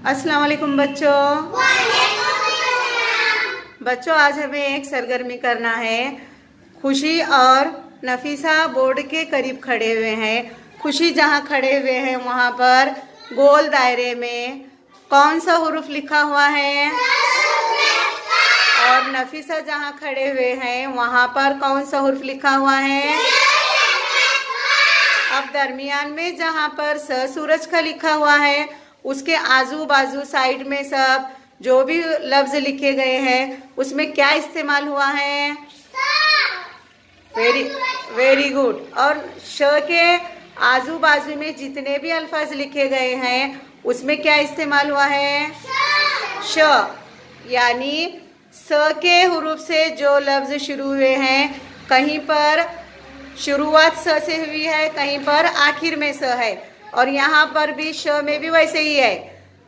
अस्सलाम वालेकुम बच्चों। बच्चों आज हमें एक सरगर्मी करना है। खुशी और नफीसा बोर्ड के करीब खड़े हुए हैं। खुशी जहाँ खड़े हुए हैं वहाँ पर गोल दायरे में कौन सा हुरूफ लिखा हुआ है, और नफीसा जहाँ खड़े हुए हैं वहाँ पर कौन सा हुरूफ लिखा हुआ है। अब दरमियान में जहाँ पर स सूरज का लिखा हुआ है उसके आजू बाजू साइड में सब जो भी लफ्ज लिखे गए हैं उसमें क्या इस्तेमाल हुआ है। Very good. और श के आजू बाजू में जितने भी अल्फाज लिखे गए हैं उसमें क्या इस्तेमाल हुआ है, श। यानी स के हुरूफ से जो लफ्ज शुरू हुए हैं कहीं पर शुरुआत स से हुई है, कहीं पर आखिर में स है, और यहाँ पर भी श में भी वैसे ही है।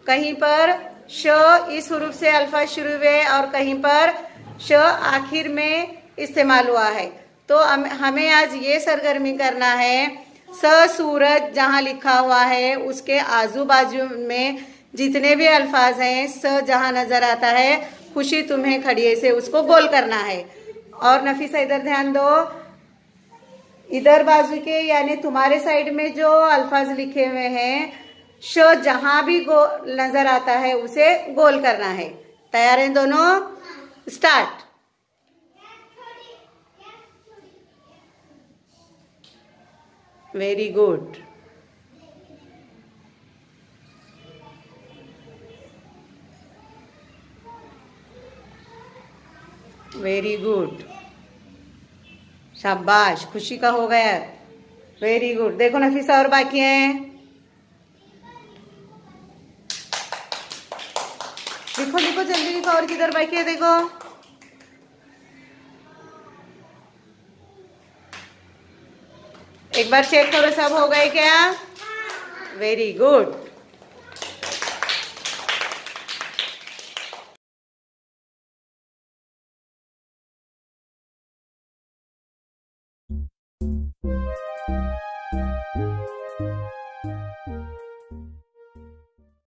कहीं पर श इस हुरूफ से अल्फाज शुरू हुए और कहीं पर श आखिर में इस्तेमाल हुआ है। तो हमें आज ये सरगर्मी करना है। स सूरज जहाँ लिखा हुआ है उसके आजू बाजू में जितने भी अल्फाज हैं स जहाँ नजर आता है, खुशी तुम्हें खड़िए से उसको गोल करना है। और नफीसा इधर ध्यान दो, इधर बाजू के यानी तुम्हारे साइड में जो अल्फाज लिखे हुए हैं श जहां भी नजर आता है उसे गोल करना है। तैयार हैं दोनों? Start. Very good. Very good, शाबाश। खुशी का हो गया। Very good. देखो नफीसा और बाकी हैं। लिखो लिखो जल्दी लिखो, और किधर बाकी है देखो। एक बार चेक करो सब हो गए क्या। Very good.